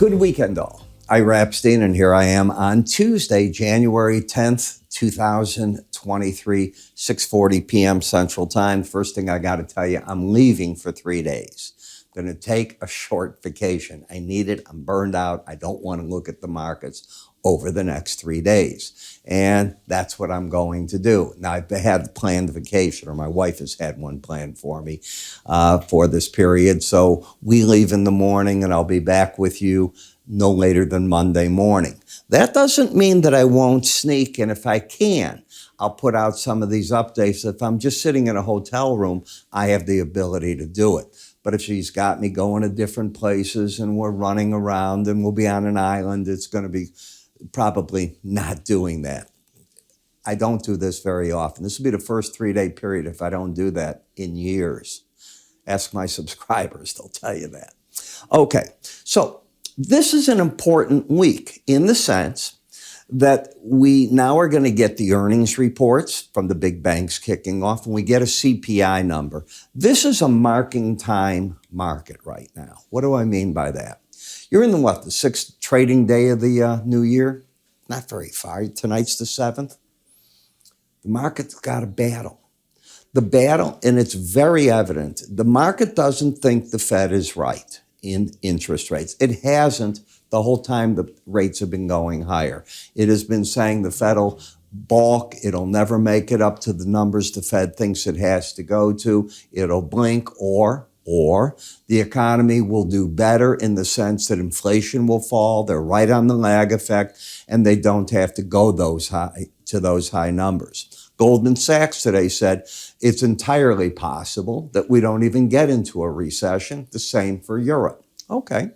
Good weekend, all. Ira Epstein, and here I am on Tuesday, January 10th, 2023, 6:40 p.m. Central Time. First thing I got to tell you, I'm leaving for 3 days. I'm going to take a short vacation. I need it. I'm burned out. I don't want to look at the markets over the next 3 days. And that's what I'm going to do. Now, I've had a planned vacation, or my wife has had one planned for me for this period. So we leave in the morning, and I'll be back with you no later than Monday morning. That doesn't mean that I won't sneak, and if I can, I'll put out some of these updates. If I'm just sitting in a hotel room, I have the ability to do it. But if she's got me going to different places and we're running around and we'll be on an island, it's going to be probably not doing that. I don't do this very often. This will be the first 3-day period if I don't do that in years. Ask my subscribers, they'll tell you that. Okay, so this is an important week in the sense that we now are going to get the earnings reports from the big banks kicking off, and we get a CPI number. This is a marking time market right now. What do I mean by that? You're in the sixth trading day of the new year? Not very far. Tonight's the 7th. The market's got a battle. The battle, and it's very evident, the market doesn't think the Fed is right in interest rates. It hasn't the whole time the rates have been going higher. It has been saying the Fed will balk. It'll never make it up to the numbers the Fed thinks it has to go to. It'll blink, or the economy will do better in the sense that inflation will fall. They're right on the lag effect, and they don't have to go those high numbers. Goldman Sachs today said it's entirely possible that we don't even get into a recession. The same for Europe. Okay.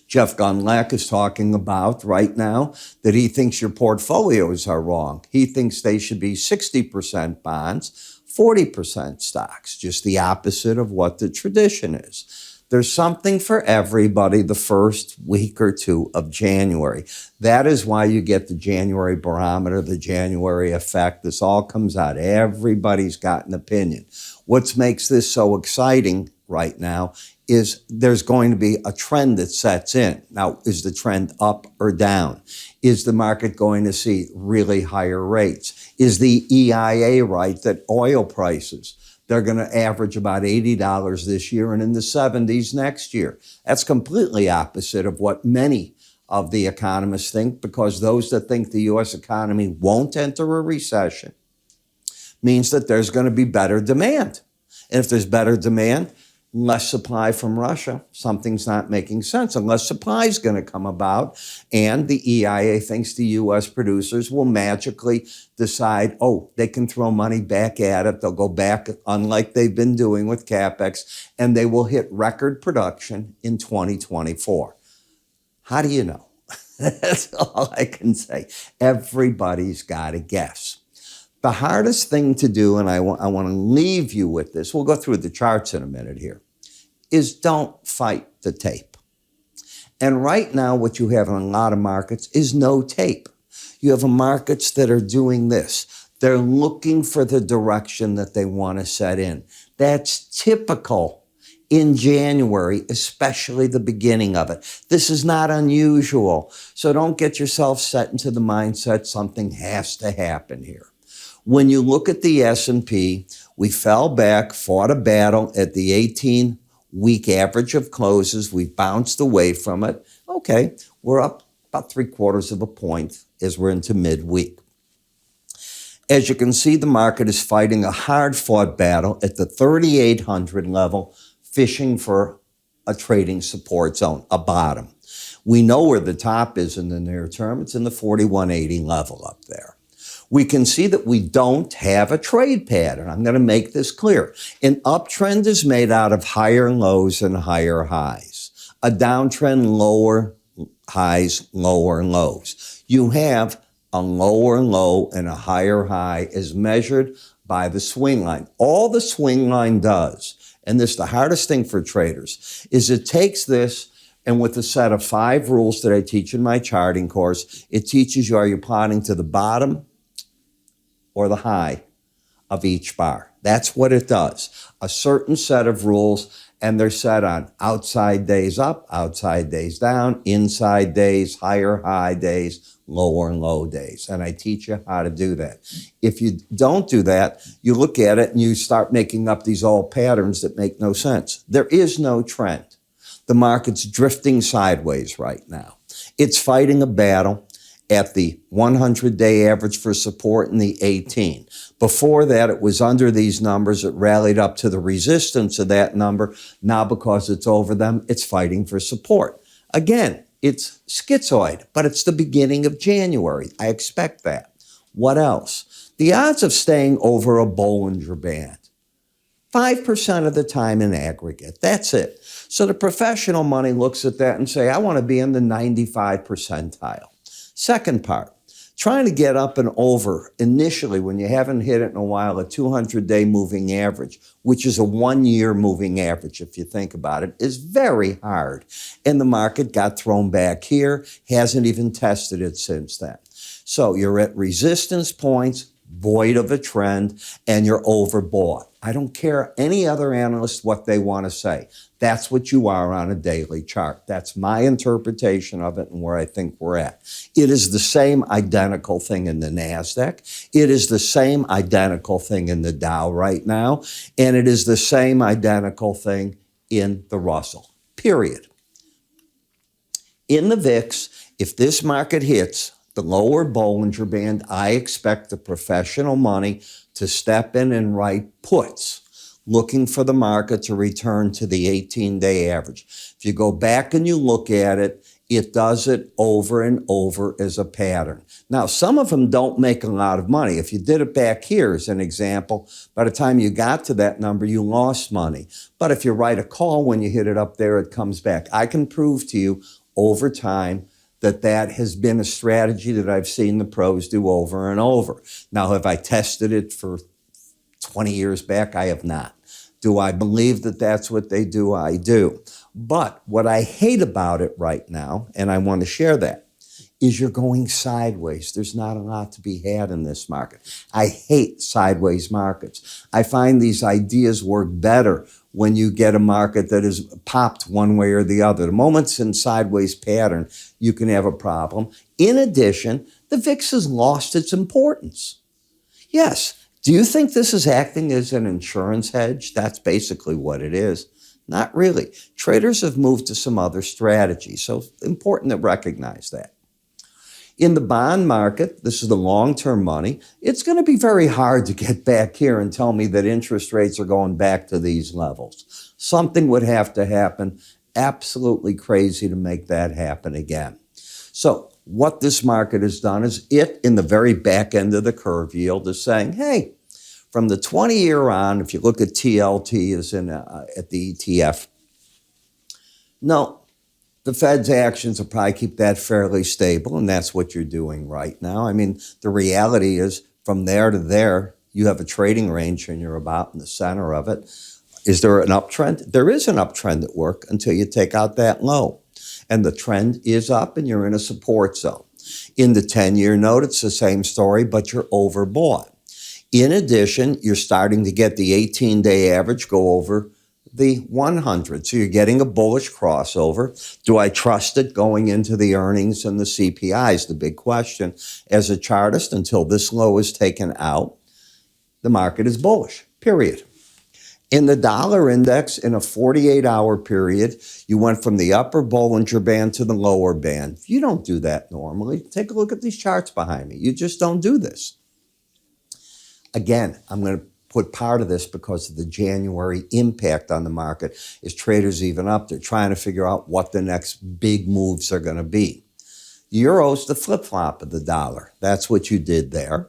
Jeff Gundlach is talking about right now that he thinks your portfolios are wrong. He thinks they should be 60% bonds, 40% stocks, just the opposite of what the tradition is. There's something for everybody the first week or two of January. That is why you get the January barometer, the January effect. This all comes out. Everybody's got an opinion. What makes this so exciting right now is there's going to be a trend that sets in. Now, is the trend up or down? Is the market going to see really higher rates? Is the EIA right that oil prices, they're going to average about $80 this year and in the 70s next year? That's completely opposite of what many of the economists think, because those that think the U.S. economy won't enter a recession means that there's going to be better demand. And if there's better demand, less supply from Russia, something's not making sense unless supply is going to come about. And the EIA thinks the U.S. producers will magically decide, they can throw money back at it. They'll go back, unlike they've been doing with CapEx, and they will hit record production in 2024. How do you know? That's all I can say. Everybody's got a guess. The hardest thing to do, and I want to leave you with this, we'll go through the charts in a minute here, is don't fight the tape. And right now, what you have in a lot of markets is no tape. You have markets that are doing this. They're looking for the direction that they want to set in. That's typical in January, especially the beginning of it. This is not unusual. So don't get yourself set into the mindset something has to happen here. When you look at the S&P, we fell back, fought a battle at the 18-week average of closes. We bounced away from it. Okay, we're up about 3/4 of a point as we're into midweek. As you can see, the market is fighting a hard-fought battle at the 3,800 level, fishing for a trading support zone, a bottom. We know where the top is in the near term. It's in the 4,180 level up there. We can see that we don't have a trade pattern. I'm going to make this clear. An uptrend is made out of higher lows and higher highs. A downtrend, lower highs, lower lows. You have a lower low and a higher high as measured by the swing line. All the swing line does, and this is the hardest thing for traders, is it takes this, and with a set of 5 rules that I teach in my charting course, it teaches you, are you plotting to the bottom or the high of each bar? That's what it does. A certain set of rules, And they're set on outside days up, outside days down, inside days, higher high days, lower and low days. And I teach you how to do that. If you don't do that, you look at it and you start making up these old patterns that make no sense. There is no trend. The market's drifting sideways right now. It's fighting a battle at the 100-day average for support in the 18. Before that, it was under these numbers. It rallied up to the resistance of that number. Now, because it's over them, it's fighting for support. Again, it's schizoid, but it's the beginning of January. I expect that. What else? The odds of staying over a Bollinger Band, 5% of the time in aggregate. That's it. So the professional money looks at that and say, I want to be in the 95 percentile. Second part, trying to get up and over initially when you haven't hit it in a while, a 200-day moving average, which is a 1-year moving average, if you think about it, is very hard. And the market got thrown back here, hasn't even tested it since then. So you're at resistance points, void of a trend, and you're overbought. I don't care any other analyst what they want to say. That's what you are on a daily chart. That's my interpretation of it and where I think we're at. It is the same identical thing in the Nasdaq. It is the same identical thing in the Dow right now. And it is the same identical thing in the Russell, period. In the VIX, if this market hits the lower Bollinger Band, I expect the professional money to step in and write puts, looking for the market to return to the 18-day average. If you go back and you look at it, it does it over and over as a pattern. Now, some of them don't make a lot of money. If you did it back here as an example, by the time you got to that number, you lost money. But if you write a call when you hit it up there, it comes back. I can prove to you over time that has been a strategy that I've seen the pros do over and over. Now, have I tested it for 20 years back? I have not. Do I believe that that's what they do? I do. But what I hate about it right now, and I want to share that, is you're going sideways. There's not a lot to be had in this market. I hate sideways markets. I find these ideas work better when you get a market that is popped one way or the other. The moment it's in sideways pattern, you can have a problem. In addition, the VIX has lost its importance. Yes. Do you think this is acting as an insurance hedge? That's basically what it is. Not really. Traders have moved to some other strategies, so important to recognize that. In the bond market, this is the long-term money, it's going to be very hard to get back here and tell me that interest rates are going back to these levels. Something would have to happen absolutely crazy to make that happen again. So what this market has done is it, in the very back end of the curve yield, is saying, hey, from the 20-year on, if you look at TLT as in at the ETF, no, the Fed's actions will probably keep that fairly stable, and that's what you're doing right now. I mean, the reality is from there to there, you have a trading range and you're about in the center of it. Is there an uptrend? There is an uptrend at work until you take out that low. And the trend is up and you're in a support zone. In the 10-year note, it's the same story, but you're overbought. In addition, you're starting to get the 18-day average go over the 100. So you're getting a bullish crossover. Do I trust it going into the earnings and the CPI is the big question. As a chartist, until this low is taken out, the market is bullish, period. In the dollar index, in a 48-hour period, you went from the upper Bollinger Band to the lower band. You don't do that normally. Take a look at these charts behind me. You just don't do this. Again, I'm going to put part of this because of the January impact on the market. As traders even up, they're trying to figure out what the next big moves are going to be. Euro's the flip-flop of the dollar. That's what you did there.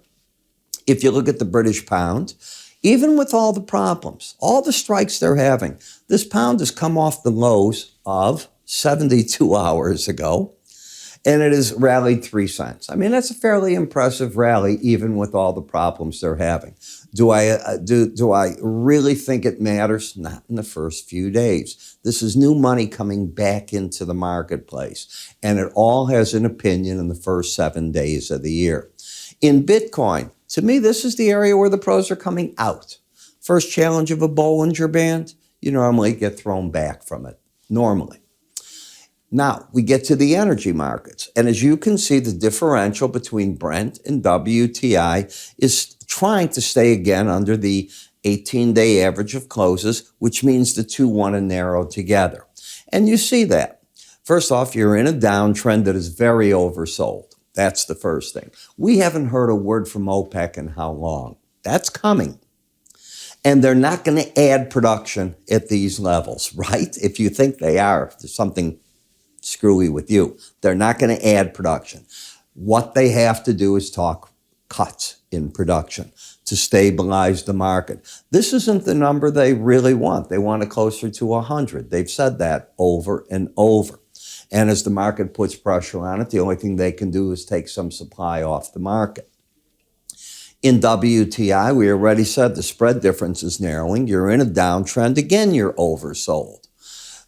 If you look at the British pound, even with all the problems, all the strikes they're having, this pound has come off the lows of 72 hours ago, and it has rallied 3 cents. I mean, that's a fairly impressive rally, even with all the problems they're having. Do I really think it matters? Not in the first few days. This is new money coming back into the marketplace, and it all has an opinion in the first 7 days of the year. In Bitcoin, to me, this is the area where the pros are coming out. First challenge of a Bollinger Band, you normally get thrown back from it, normally. Now, we get to the energy markets. And as you can see, the differential between Brent and WTI is trying to stay again under the 18-day average of closes, which means the two want to narrow together. And you see that. First off, you're in a downtrend that is very oversold. That's the first thing. We haven't heard a word from OPEC in how long. That's coming. And they're not going to add production at these levels, right? If you think they are, there's something screwy with you. They're not going to add production. What they have to do is talk cuts in production to stabilize the market. This isn't the number they really want. They want it closer to 100. They've said that over and over. And as the market puts pressure on it, the only thing they can do is take some supply off the market. In WTI, we already said the spread difference is narrowing. You're in a downtrend. Again, you're oversold.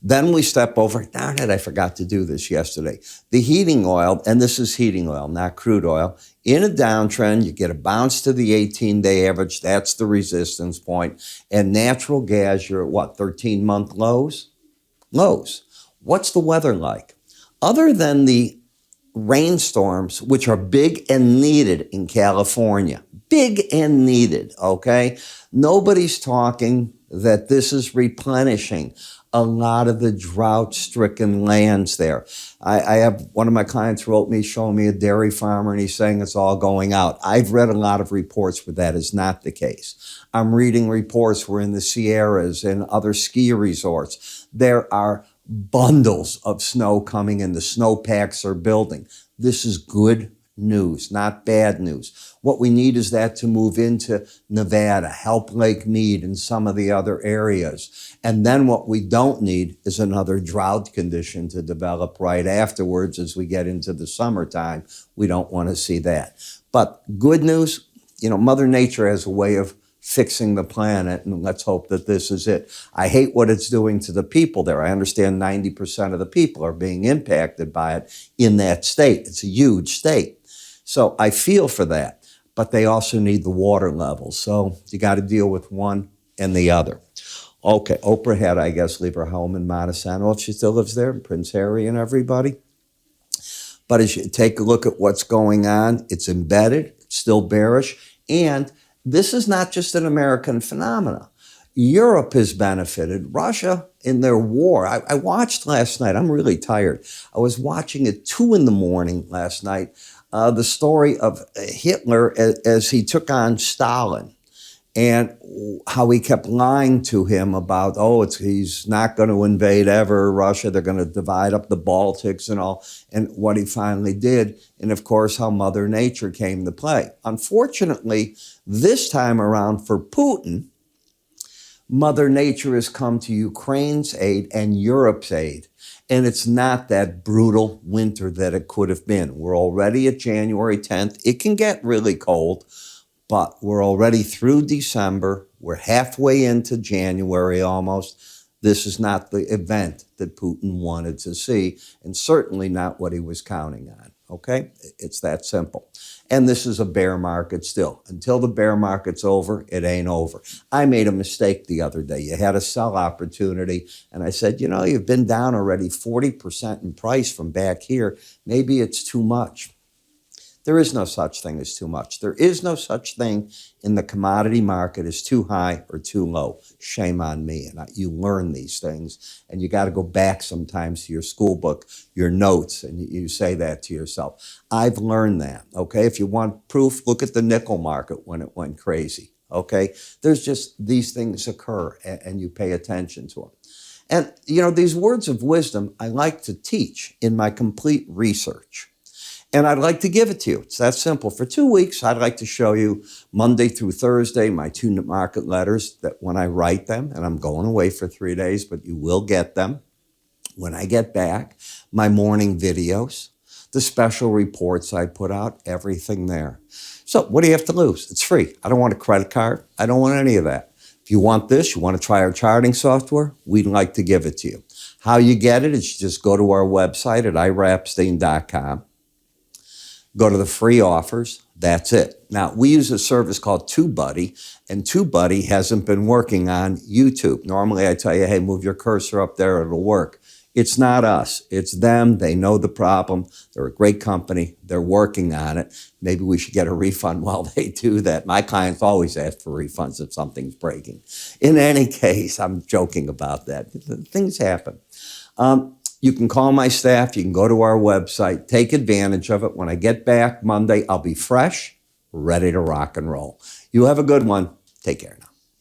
Then we step over, darn it, I forgot to do this yesterday. The heating oil, and this is heating oil, not crude oil. In a downtrend, you get a bounce to the 18-day average. That's the resistance point. And natural gas, you're at what, 13-month lows? Lows. What's the weather like? Other than the rainstorms, which are big and needed in California, big and needed, okay? Nobody's talking that this is replenishing a lot of the drought-stricken lands there. I have one of my clients wrote me, showing me a dairy farmer, and he's saying it's all going out. I've read a lot of reports where that is not the case. I'm reading reports where in the Sierras and other ski resorts, there are bundles of snow coming in. The snowpacks are building. This is good news, not bad news. What we need is that to move into Nevada, help Lake Mead and some of the other areas. And then what we don't need is another drought condition to develop right afterwards as we get into the summertime. We don't want to see that. But good news, Mother Nature has a way of fixing the planet, and let's hope that this is it. I hate what it's doing to the people there. I understand 90% of the people are being impacted by it in that state. It's a huge state. So I feel for that, but they also need the water levels. So you got to deal with one and the other. Okay, Oprah had, I guess, leave her home in Montesano if she still lives there, and Prince Harry and everybody. But as you take a look at what's going on, it's embedded, it's still bearish, and this is not just an American phenomenon. Europe has benefited. Russia in their war. I watched last night. I'm really tired. I was watching at 2 a.m. last night, the story of Hitler as he took on Stalin and how he kept lying to him about, he's not going to invade ever Russia. They're going to divide up the Baltics and all, and what he finally did. And of course, how Mother Nature came to play. Unfortunately, this time around for Putin, Mother Nature has come to Ukraine's aid and Europe's aid. And it's not that brutal winter that it could have been. We're already at January 10th. It can get really cold, but we're already through December. We're halfway into January almost. This is not the event that Putin wanted to see, and certainly not what he was counting on, okay? It's that simple. And this is a bear market still. Until the bear market's over, it ain't over. I made a mistake the other day. You had a sell opportunity, and I said, you've been down already 40% in price from back here. Maybe it's too much. There is no such thing as too much. There is no such thing in the commodity market as too high or too low. Shame on me. And you learn these things, and you got to go back sometimes to your school book, your notes, and you say that to yourself. I've learned that, okay? If you want proof, look at the nickel market when it went crazy, okay? There's just these things occur, and you pay attention to them. And, these words of wisdom I like to teach in my complete research. And I'd like to give it to you. It's that simple. For 2 weeks, I'd like to show you Monday through Thursday, my 2 market letters that when I write them, and I'm going away for 3 days, but you will get them when I get back, my morning videos, the special reports I put out, everything there. So what do you have to lose? It's free. I don't want a credit card. I don't want any of that. If you want this, you want to try our charting software, we'd like to give it to you. How you get it is you just go to our website at iraepstein.com. Go to the free offers, That's it. Now, we use a service called TubeBuddy, and TubeBuddy hasn't been working on YouTube. Normally, I tell you, hey, move your cursor up there, it'll work. It's not us. It's them. They know the problem. They're a great company. They're working on it. Maybe we should get a refund while they do that. My clients always ask for refunds if something's breaking. In any case, I'm joking about that. Things happen. You can call my staff. You can go to our website. Take advantage of it. When I get back Monday, I'll be fresh, ready to rock and roll. You have a good one. Take care now.